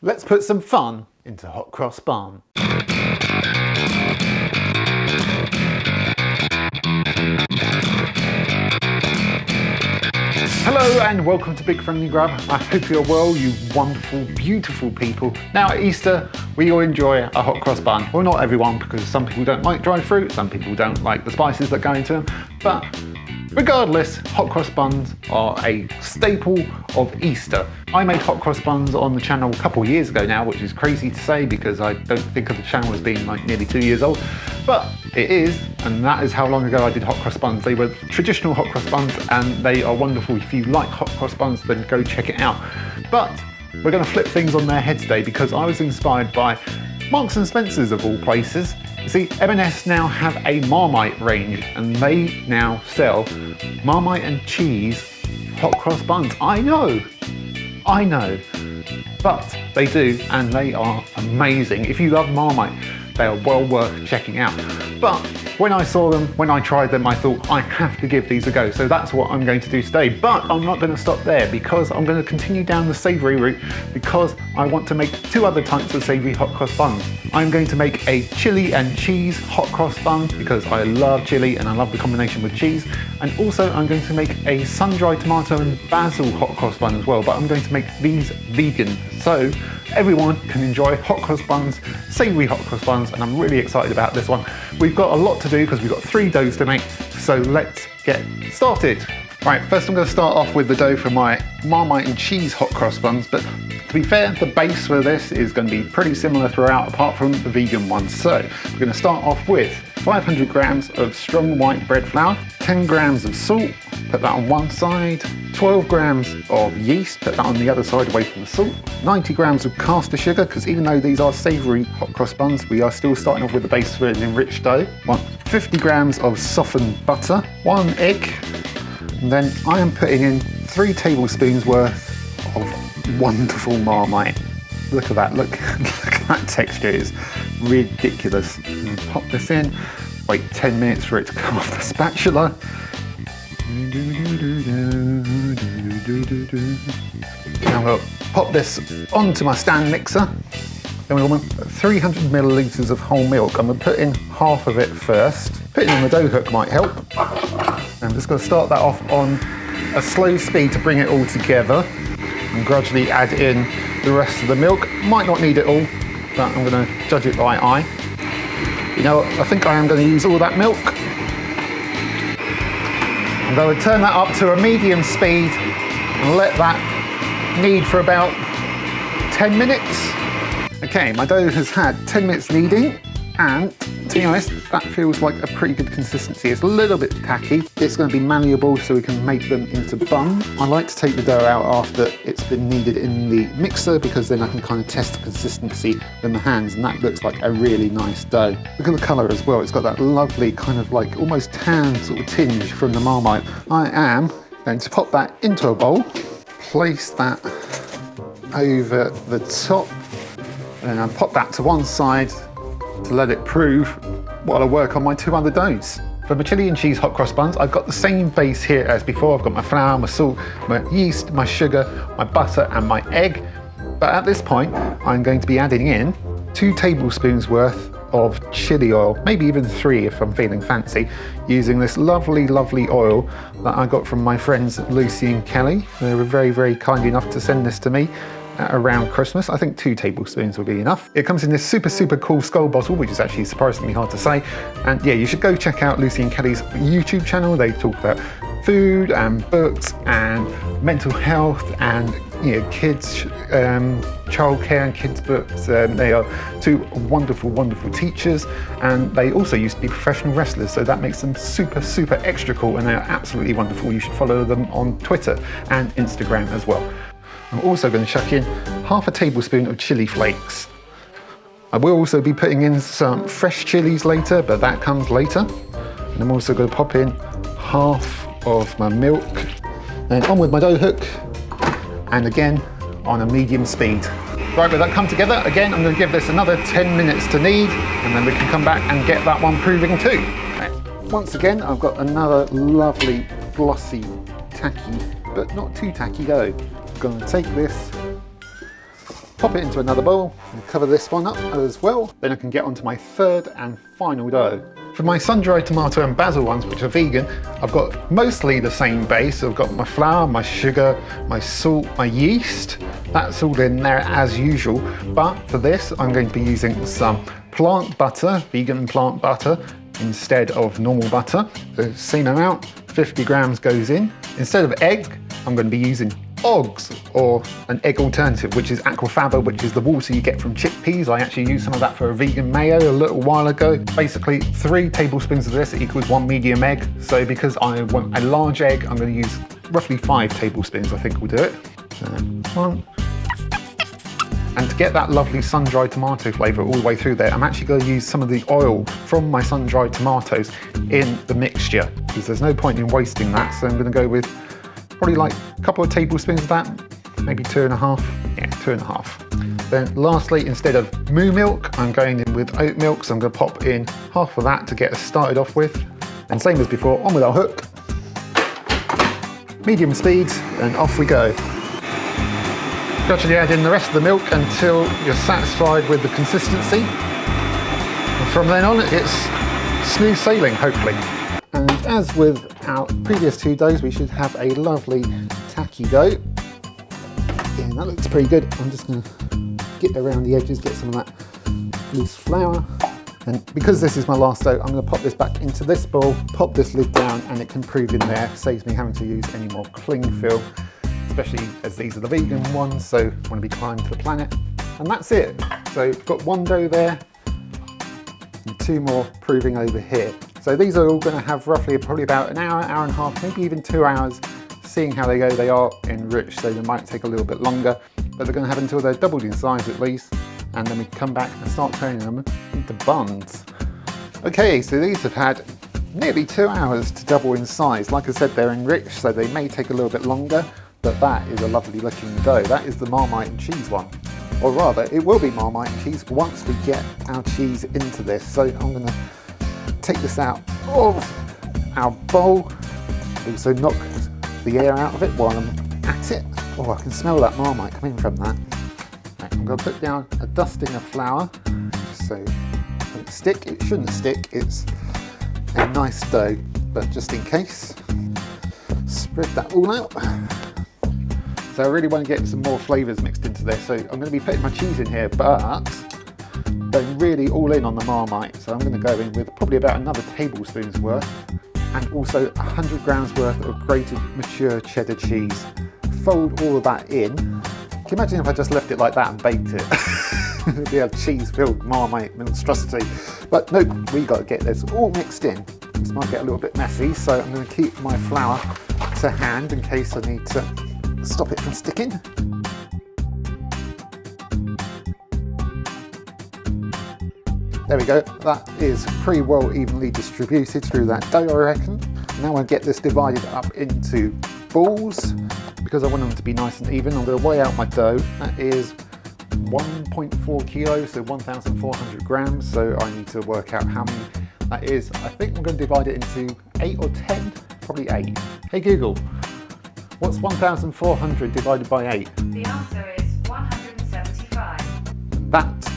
Let's put some fun into hot cross bun. Hello and welcome to Big Friendly Grub. I hope you're well, you wonderful, beautiful people. Now at Easter, we all enjoy a hot cross bun. Well, not everyone, because some people don't like dried fruit, some people don't like the spices that go into them, but regardless, hot cross buns are a staple of Easter. I made hot cross buns on the channel a couple of years ago now, which is crazy to say because I don't think of the channel as being like nearly 2 years old, but it is, and that is how long ago I did hot cross buns. They were traditional hot cross buns and they are wonderful. If you like hot cross buns, then go check it out. But we're going to flip things on their head today because I was inspired by Marks and Spencer's of all places. You see, M&S now have a Marmite range and they now sell Marmite and cheese hot cross buns. I know, but they do, and they are amazing. If you love Marmite, they are well worth checking out. But when I saw them, when I tried them, I thought I have to give these a go. So that's what I'm going to do today. But I'm not going to stop there because I'm going to continue down the savoury route because I want to make two other types of savoury hot cross buns. I'm going to make a chili and cheese hot cross bun because I love chili and I love the combination with cheese. And also I'm going to make a sun-dried tomato and basil hot cross bun as well, but I'm going to make these vegan. So everyone can enjoy hot cross buns, savoury hot cross buns, and I'm really excited about this one. We've got a lot to do because we've got 3 doughs to make, so let's get started. Right, first I'm going to start off with the dough for my Marmite and cheese hot cross buns, but to be fair, the base for this is going to be pretty similar throughout apart from the vegan one. So we're going to start off with 500 grams of strong white bread flour, 10 grams of salt, put that on one side, 12 grams of yeast, put that on the other side away from the salt, 90 grams of caster sugar, because even though these are savoury hot cross buns, we are still starting off with the base for an enriched dough, 50 grams of softened butter, 1 egg, and then I am putting in 3 tablespoons worth of wonderful Marmite. Look at that, look at that texture, it's ridiculous. Pop this in, wait 10 minutes for it to come off the spatula. Now we'll pop this onto my stand mixer. Then we'll put 300 millilitres of whole milk. I'm going to put in half of it first. Putting on the dough hook might help. I'm just going to start that off on a slow speed to bring it all together and gradually add in the rest of the milk. Might not need it all, but I'm going to judge it by eye. You know, I think I am going to use all that milk. I'm going to turn that up to a medium speed and let that knead for about 10 minutes. Okay, my dough has had 10 minutes kneading, and to be honest, that feels like a pretty good consistency. It's a little bit tacky. It's going to be malleable so we can make them into buns. I like to take the dough out after it's been kneaded in the mixer because then I can kind of test the consistency in my hands, and that looks like a really nice dough. Look at the colour as well. It's got that lovely kind of like almost tan sort of tinge from the Marmite. I am going to pop that into a bowl, place that over the top, and I'll pop that to one side to let it prove while I work on my 2 other doughs. For my chili and cheese hot cross buns, I've got the same base here as before. I've got my flour, my salt, my yeast, my sugar, my butter and my egg. But at this point, I'm going to be adding in 2 tablespoons worth of chili oil, maybe even 3 if I'm feeling fancy, using this lovely, lovely oil that I got from my friends Lucy and Kelly. They were very, very kind enough to send this to me around Christmas. I think 2 tablespoons will be enough. It comes in this super, super cool skull bottle, which is actually surprisingly hard to say. And yeah, you should go check out Lucy and Kelly's YouTube channel. They talk about food and books and mental health and kids, childcare and kids books. They are 2 wonderful, wonderful teachers, and they also used to be professional wrestlers, so that makes them super, super extra cool, and they are absolutely wonderful. You should follow them on Twitter and Instagram as well. I'm also going to chuck in half a tablespoon of chili flakes. I will also be putting in some fresh chilies later, but that comes later. And I'm also going to pop in half of my milk. Then on with my dough hook, and again on a medium speed. Right, with that come together, again I'm going to give this another 10 minutes to knead, and then we can come back and get that one proving too. Right. Once again, I've got another lovely, glossy, tacky, but not too tacky dough. I'm going to take this pop it into another bowl and cover this one up as well. Then I can get onto my third and final dough. For my sun-dried tomato and basil ones, which are vegan, I've got mostly the same base. I've got my flour, my sugar, my salt, my yeast. That's all in there as usual. But for this, I'm going to be using some plant butter, vegan plant butter, instead of normal butter. The same amount, 50 grams goes in. Instead of egg, I'm going to be using Oggs, or an egg alternative, which is aquafaba, which is the water you get from chickpeas. I actually used some of that for a vegan mayo a little while ago. Basically 3 tablespoons of this equals 1 medium egg. So because I want a large egg, I'm going to use roughly 5 tablespoons, I think will do it. One. And to get that lovely sun-dried tomato flavour all the way through there, I'm actually going to use some of the oil from my sun-dried tomatoes in the mixture, because there's no point in wasting that. So I'm going to go with probably like a couple of tablespoons of that, maybe 2.5. Yeah, 2.5. Then lastly, instead of moo milk, I'm going in with oat milk. So I'm going to pop in half of that to get us started off with. And same as before, on with our hook. Medium speed, and off we go. Gradually add in the rest of the milk until you're satisfied with the consistency. And from then on, it's smooth sailing, hopefully. And as with our previous 2 doughs, we should have a lovely tacky dough. Yeah, that looks pretty good. I'm just going to get around the edges, get some of that loose flour. And because this is my last dough, I'm going to pop this back into this bowl, pop this lid down, and it can prove in there. Saves me having to use any more cling film, especially as these are the vegan ones, so I want to be kind to the planet. And that's it. So we've got 1 dough there and 2 more proving over here. So these are all going to have roughly probably about an hour, hour and a half, maybe even 2 hours. Seeing how they go, they are enriched, so they might take a little bit longer, but they're going to have until they're doubled in size at least, and then we come back and start turning them into buns. Okay, so these have had nearly 2 hours to double in size. Like I said, they're enriched, so they may take a little bit longer, but that is a lovely looking dough. That is the Marmite Cheese one. Or rather, it will be Marmite Cheese once we get our cheese into this. So I'm going to take this out of our bowl, also knock the air out of it while I'm at it. Oh, I can smell that Marmite coming from that. Right, I'm going to put down a dusting of flour, just so it doesn't stick. It shouldn't stick, it's a nice dough, but just in case, spread that all out. So I really want to get some more flavours mixed into this, so I'm going to be putting my cheese in here, but going really all in on the Marmite. So I'm going to go in with probably about another tablespoon's worth, and also 100 grams worth of grated mature cheddar cheese. Fold all of that in. Can you imagine if I just left it like that and baked it? It'd be a cheese-filled Marmite monstrosity. But no, we got to get this all mixed in. This might get a little bit messy, so I'm going to keep my flour to hand in case I need to stop it from sticking. There we go, that is pretty well evenly distributed through that dough, I reckon. Now I get this divided up into balls. Because I want them to be nice and even, I'm going to weigh out my dough. That is 1.4 kilos, so 1,400 grams. So I need to work out how many that is. I think I'm going to divide it into 8 or 10, probably 8. Hey Google, what's 1,400 divided by 8? The answer is 175. That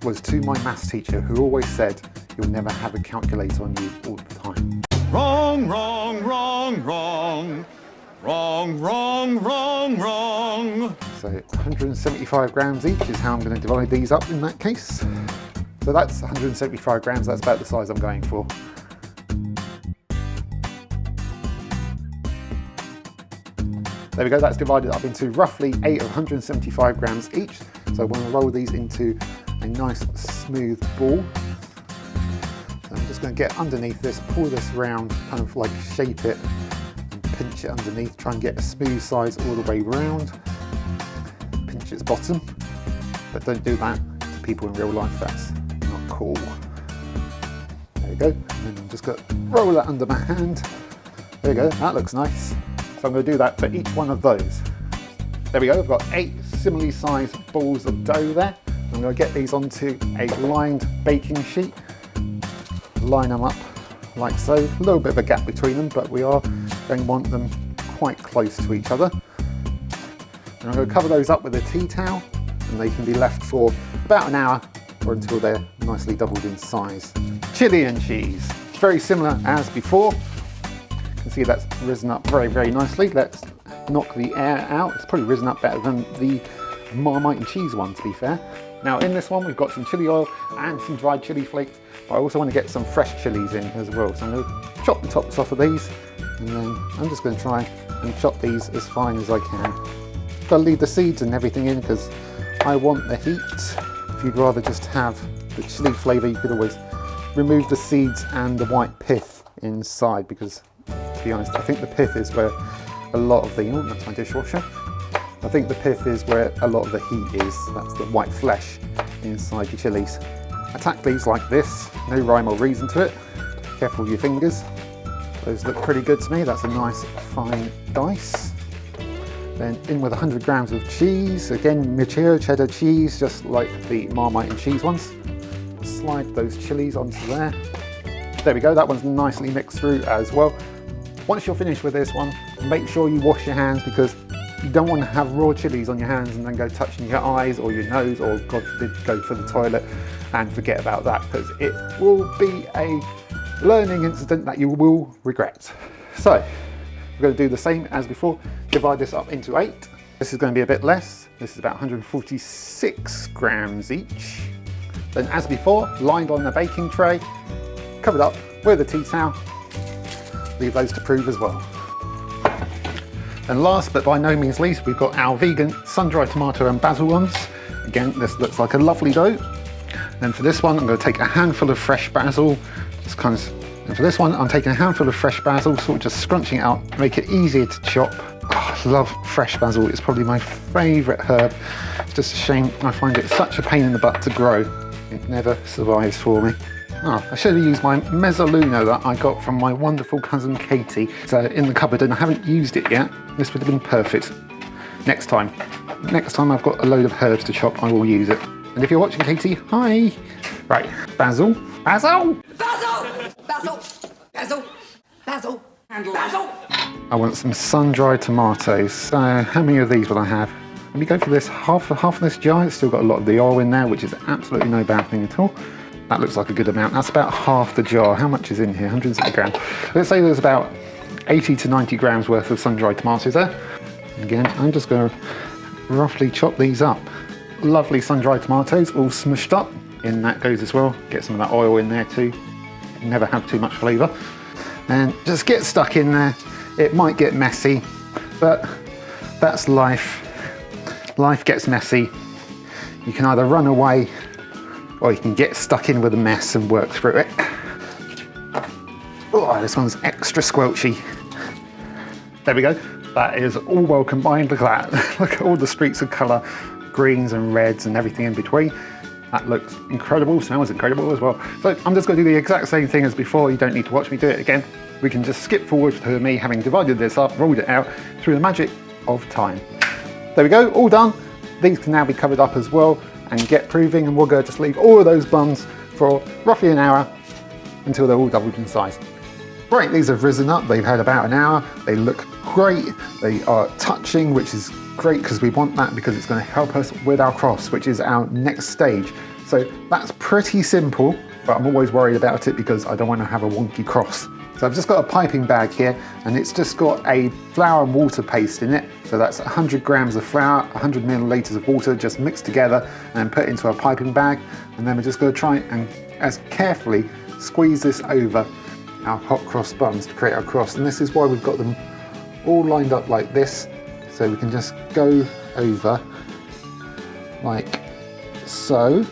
was to my maths teacher, who always said, you'll never have a calculator on you all the time. Wrong, wrong, wrong, wrong. Wrong, wrong, wrong, wrong. So 175 grams each is how I'm going to divide these up in that case. So that's 175 grams, that's about the size I'm going for. There we go, that's divided up into roughly 8 of 175 grams each. So I want to roll these into a nice smooth ball. So I'm just going to get underneath this, pull this round, kind of like shape it, and pinch it underneath, try and get a smooth size all the way round. Pinch its bottom, but don't do that to people in real life, that's not cool. There we go, and then I'm just going to roll that under my hand. There we go, that looks nice. So I'm going to do that for each one of those. There we go, I've got 8 similarly sized balls of dough there. I'm going to get these onto a lined baking sheet. Line them up like so. A little bit of a gap between them, but we are going to want them quite close to each other. And I'm going to cover those up with a tea towel and they can be left for about an hour or until they're nicely doubled in size. Chili and cheese, very similar as before. You can see that's risen up very, very nicely. Let's knock the air out. It's probably risen up better than the Marmite cheese one, to be fair. Now in this one we've got some chili oil and some dried chili flakes, but I also want to get some fresh chilies in as well. So I'm going to chop the tops off of these, and then I'm just going to try and chop these as fine as I can. Got to leave the seeds and everything in because I want the heat. If you'd rather just have the chili flavour, you could always remove the seeds and the white pith inside, because to be honest, I think the pith is where a lot of the, oh, that's my dishwasher. I think the pith is where a lot of the heat is. That's the white flesh inside the chilies. Attack these like this, no rhyme or reason to it. Careful with your fingers. Those look pretty good to me. That's a nice fine dice. Then in with 100 grams of cheese. Again, mature cheddar cheese, just like the Marmite and cheese ones. Slide those chilies onto there. There we go, that one's nicely mixed through as well. Once you're finished with this one, make sure you wash your hands, because you don't want to have raw chilies on your hands and then go touching your eyes or your nose, or God forbid go for the toilet and forget about that, because it will be a learning incident that you will regret. So we're going to do the same as before. Divide this up into 8. This is going to be a bit less. This is about 146 grams each. Then as before, lined on the baking tray, covered up with a tea towel. Leave those to prove as well. And last but by no means least, we've got our vegan sun-dried tomato and basil ones. Again, this looks like a lovely dough. Then for this one, I'm going to take a handful of fresh basil, and for this one, I'm taking a handful of fresh basil, sort of just scrunching it out, make it easier to chop. Oh, I love fresh basil, it's probably my favourite herb. It's just a shame I find it such a pain in the butt to grow. It never survives for me. Oh, I should have used my mezzaluna that I got from my wonderful cousin Katie. It's in the cupboard and I haven't used it yet. This would have been perfect. Next time I've got a load of herbs to chop, I will use it. And if you're watching, Katie, hi! Right, basil. Basil! Basil! Basil! Basil! Basil! Basil! I want some sun-dried tomatoes. So how many of these will I have? Let me go for this, half of this jar. It's still got a lot of the oil in there, which is absolutely no bad thing at all. That looks like a good amount. That's about half the jar. How much is in here? 160 grams. Let's say there's about 80 to 90 grams worth of sun-dried tomatoes there. Again, I'm just going to roughly chop these up. Lovely sun-dried tomatoes, all smushed up. In that goes as well. Get some of that oil in there too. Never have too much flavour. And just get stuck in there. It might get messy, but that's life. Life gets messy. You can either run away, or you can get stuck in with a mess and work through it. Oh, this one's extra squelchy. There we go. That is all well combined. Look at that. Look at all the streaks of colour, greens and reds and everything in between. That looks incredible, smells incredible as well. So I'm just going to do the exact same thing as before. You don't need to watch me do it again. We can just skip forward to me having divided this up, rolled it out through the magic of time. There we go, all done. These can now be covered up as well and get proving, and we'll go just leave all of those buns for roughly an hour until they're all doubled in size. Right, these have risen up, they've had about an hour, they look great, they are touching, which is great because we want that, because it's going to help us with our cross, which is our next stage. So that's pretty simple, but I'm always worried about it because I don't want to have a wonky cross. So I've just got a piping bag here, and it's just got a flour and water paste in it. So that's 100 grams of flour, 100 millilitres of water, just mixed together and put into a piping bag. And then we're just going to try and as carefully squeeze this over our hot cross buns to create our cross. And this is why we've got them all lined up like this. So we can just go over like so.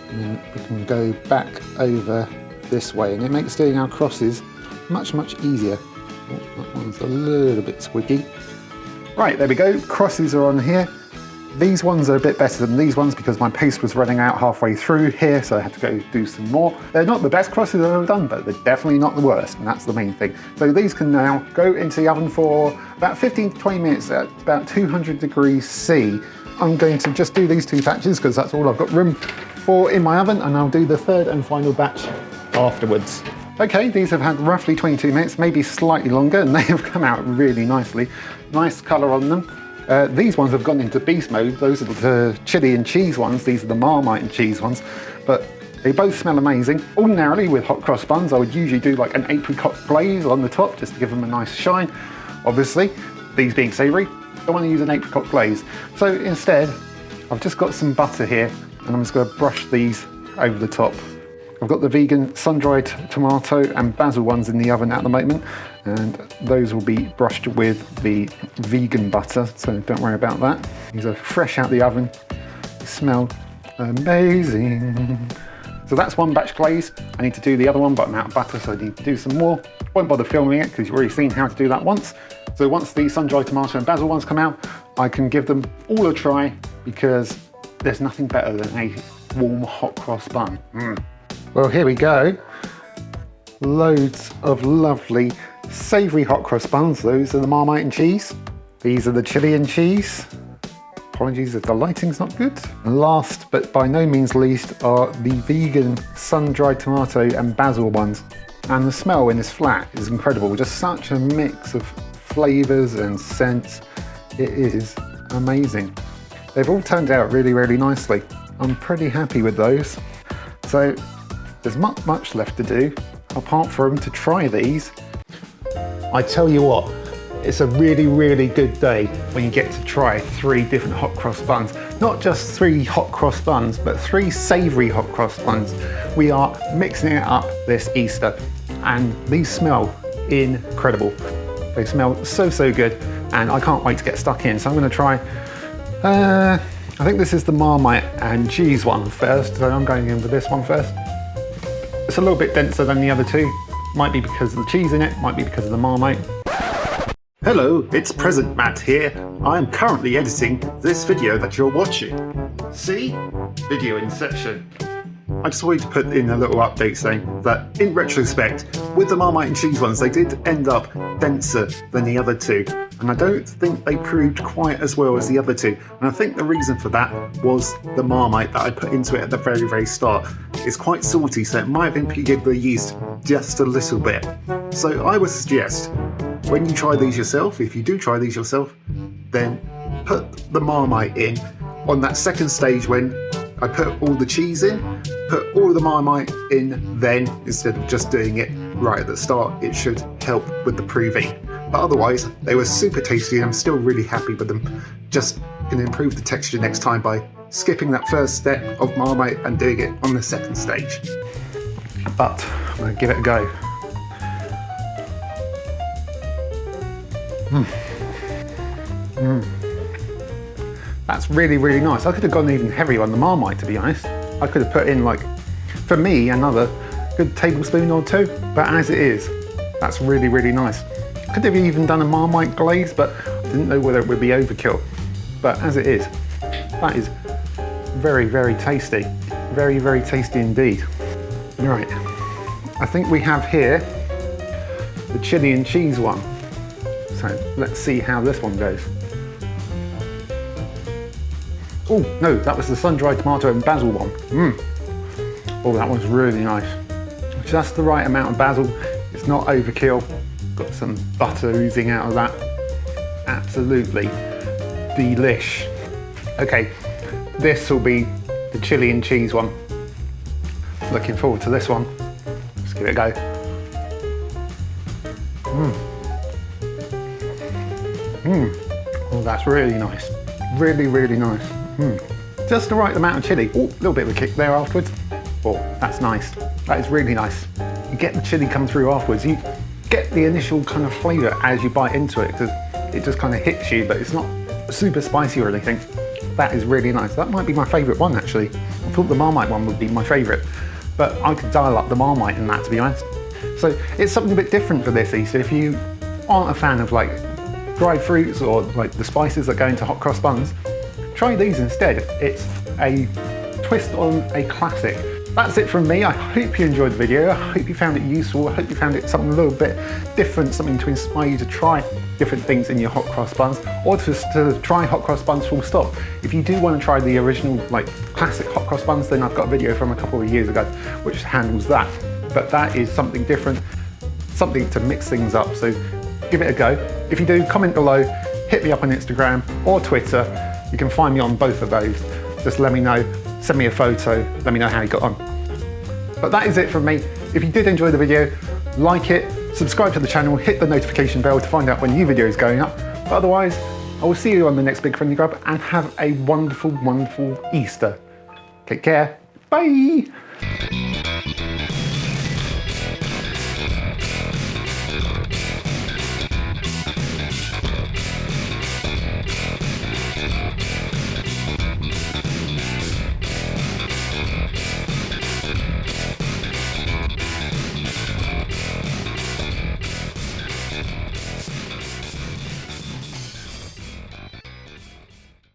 And then we can go back over this way, and it makes doing our crosses much easier. Oh, that one's a little bit squiggy. Right, there we go, crosses are on here. These ones are a bit better than these ones because my paste was running out halfway through here, so I had to go do some more. They're not the best crosses I've ever done, but they're definitely not the worst, and that's the main thing. So these can now go into the oven for about 15 to 20 minutes at about 200 degrees C. I'm going to just do these 2 batches because that's all I've got room for in my oven, and I'll do the 3rd and final batch afterwards. Okay, these have had roughly 22 minutes, maybe slightly longer, and they have come out really nicely. Nice colour on them. These ones have gone into beast mode. Those are the chili and cheese ones. These are the Marmite and cheese ones. But they both smell amazing. Ordinarily with hot cross buns, I would usually do like an apricot glaze on the top just to give them a nice shine. Obviously, these being savoury, don't want to use an apricot glaze. So instead, I've just got some butter here and I'm just going to brush these over the top. I've got the vegan sun-dried tomato and basil ones in the oven at the moment, and those will be brushed with the vegan butter, so don't worry about that. These are fresh out the oven. They smell amazing. So that's one batch glaze. I need to do the other one, but I'm out of butter, so I need to do some more. Won't bother filming it because you've already seen how to do that once. So once the sun-dried tomato and basil ones come out, I can give them all a try because there's nothing better than a warm hot cross bun. Well, here we go. Loads of lovely savoury hot cross buns. Those are the Marmite and cheese. These are the chili and cheese. Apologies if the lighting's not good. And last but by no means least are the vegan sun-dried tomato and basil ones. And the smell in this flat is incredible. Just such a mix of flavours and scents. It is amazing. They've all turned out really, really nicely. I'm pretty happy with those. So there's not much left to do apart from to try these. I tell you what, it's a really, really good day when you get to try 3 different hot cross buns. Not just 3 hot cross buns, but 3 savoury hot cross buns. We are mixing it up this Easter, and these smell incredible. They smell so, so good, and I can't wait to get stuck in. So I'm going to try, I think this is the Marmite and cheese one first, so I'm going in for this one first. It's a little bit denser than the other 2. Might be because of the cheese in it, might be because of the Marmite. Hello, it's Present Matt here. I am currently editing this video that you're watching. See? Video inception. I just wanted to put in a little update saying that in retrospect, with the Marmite and cheese ones, they did end up denser than the other 2. And I don't think they proved quite as well as the other 2. And I think the reason for that was the Marmite that I put into it at the very, very start. It's quite salty, so it might have impeded the yeast just a little bit. So I would suggest, when you try these yourself, if you do try these yourself, then put the Marmite in on that second stage when I put all the cheese in, put all of the Marmite in then, instead of just doing it right at the start. It should help with the proving. But otherwise, they were super tasty and I'm still really happy with them. Just can improve the texture next time by skipping that first step of Marmite and doing it on the second stage. But I'm going to give it a go. That's really, really nice. I could have gone even heavier on the Marmite, to be honest. I could have put in, like, for me, another good tablespoon or 2, but as it is, that's really, really nice. Could have even done a Marmite glaze, but I didn't know whether it would be overkill. But as it is, that is very, very tasty. Very, very tasty indeed. Right, I think we have here the chili and cheese one. So let's see how this one goes. Oh no, that was the sun-dried tomato and basil one. Oh, that one's really nice. Just the right amount of basil. It's not overkill. Got some butter oozing out of that. Absolutely delish. Okay, this will be the chili and cheese one. Looking forward to this one. Let's give it a go. Oh, that's really nice. Really, really nice. Just the right amount of chili. Oh, a little bit of a kick there afterwards. Oh, that's nice. That is really nice. You get the chili come through afterwards. You get the initial kind of flavour as you bite into it because it just kind of hits you, but it's not super spicy or anything. That is really nice. That might be my favourite one actually. I thought the Marmite one would be my favourite, but I could dial up the Marmite in that, to be honest. So it's something a bit different for this Easter. If you aren't a fan of like dried fruits or like the spices that go into hot cross buns, try these instead. It's a twist on a classic. That's it from me. I hope you enjoyed the video. I hope you found it useful. I hope you found it something a little bit different, something to inspire you to try different things in your hot cross buns, or just to try hot cross buns full stop. If you do want to try the original, like classic hot cross buns, then I've got a video from a couple of years ago which handles that. But that is something different, something to mix things up. So give it a go. If you do, comment below hit me up on Instagram or Twitter. You can find me on both of those. Just let me know, send me a photo, let me know how you got on. But that is it from me. If you did enjoy the video, like it, subscribe to the channel, hit the notification bell to find out when new videos going up. But otherwise, I will see you on the next Big Friendly Grub and have a wonderful, wonderful Easter. Take care. Bye.